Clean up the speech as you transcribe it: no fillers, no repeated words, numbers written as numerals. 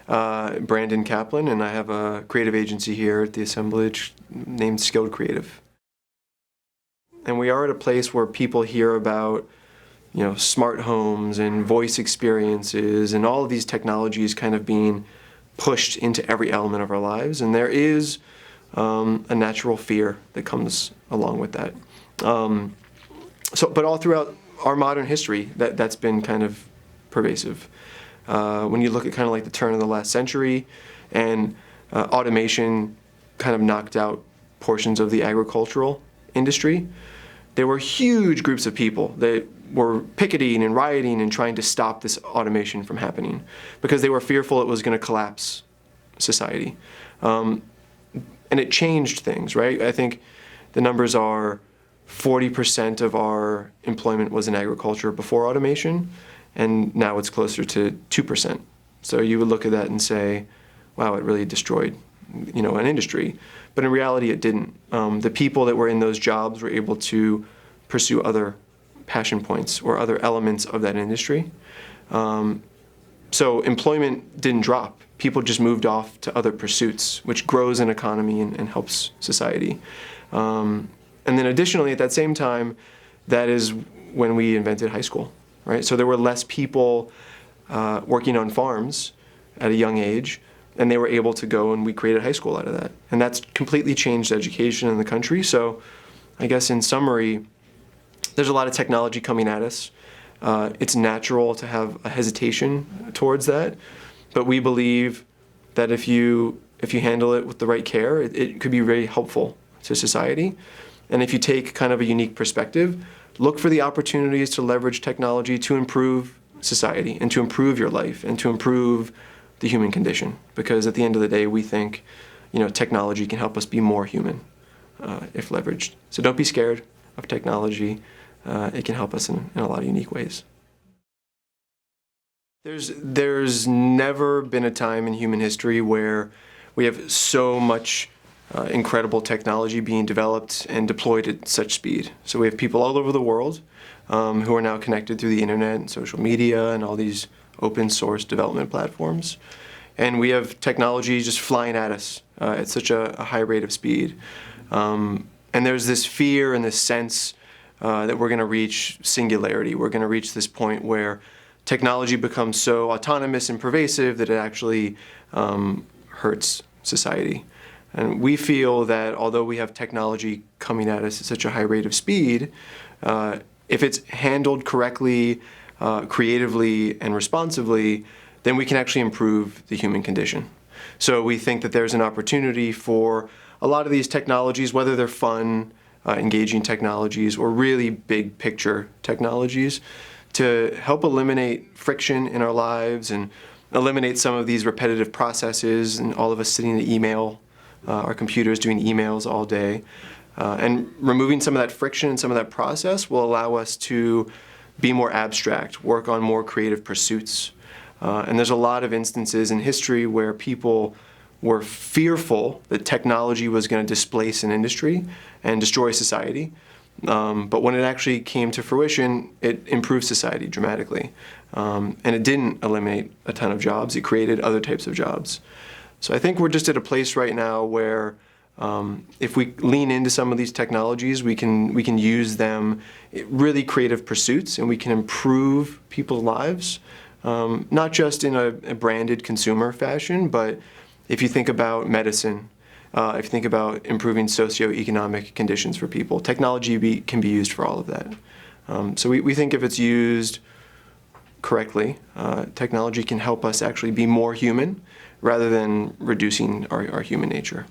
Brandon Kaplan, and I have a creative agency here at the Assemblage named Skilled Creative. And we are at a place where people hear about, smart homes and voice experiences and all of these technologies kind of being pushed into every element of our lives. And there is a natural fear that comes along with that. But all throughout our modern history, that's been kind of pervasive. When you look at kind of like the turn of the last century, and automation kind of knocked out portions of the agricultural industry, there were huge groups of people that were picketing and rioting and trying to stop this automation from happening because they were fearful it was going to collapse society. And it changed things, right? I think the numbers are 40% of our employment was in agriculture before automation, and now it's closer to 2%. So you would look at that and say, wow, it really destroyed, an industry. But in reality, it didn't. The people that were in those jobs were able to pursue other passion points or other elements of that industry. So employment didn't drop. People just moved off to other pursuits, which grows an economy and helps society. And then additionally, at that same time, that is when we invented high school, right? So there were less people working on farms at a young age, and they were able to go, and we created high school out of that. And that's completely changed education in the country. So I guess in summary, there's a lot of technology coming at us. It's natural to have a hesitation towards that, but we believe that if you handle it with the right care, it could be very helpful to society. And if you take kind of a unique perspective, look for the opportunities to leverage technology to improve society and to improve your life and to improve the human condition. Because at the end of the day, we think, technology can help us be more human if leveraged. So don't be scared of technology. It can help us in a lot of unique ways. There's never been a time in human history where we have so much incredible technology being developed and deployed at such speed. So we have people all over the world who are now connected through the internet and social media and all these open source development platforms. And we have technology just flying at us at such a high rate of speed. And there's this fear and this sense that we're going to reach singularity. We're going to reach this point where technology becomes so autonomous and pervasive that it actually hurts society. And we feel that although we have technology coming at us at such a high rate of speed, if it's handled correctly, creatively, and responsibly, then we can actually improve the human condition. So we think that there's an opportunity for a lot of these technologies, whether they're fun, engaging technologies, or really big picture technologies, to help eliminate friction in our lives and eliminate some of these repetitive processes and all of us sitting at email, our computers doing emails all day. And removing some of that friction and some of that process will allow us to be more abstract, work on more creative pursuits. And there's a lot of instances in history where people were fearful that technology was going to displace an industry and destroy society. But when it actually came to fruition, it improved society dramatically. And it didn't eliminate a ton of jobs. It created other types of jobs. So I think we're just at a place right now where if we lean into some of these technologies, we can use them in really creative pursuits, and we can improve people's lives, not just in a branded consumer fashion, but if you think about medicine, if you think about improving socioeconomic conditions for people, technology can be used for all of that. So we think if it's used correctly, technology can help us actually be more human rather than reducing our human nature.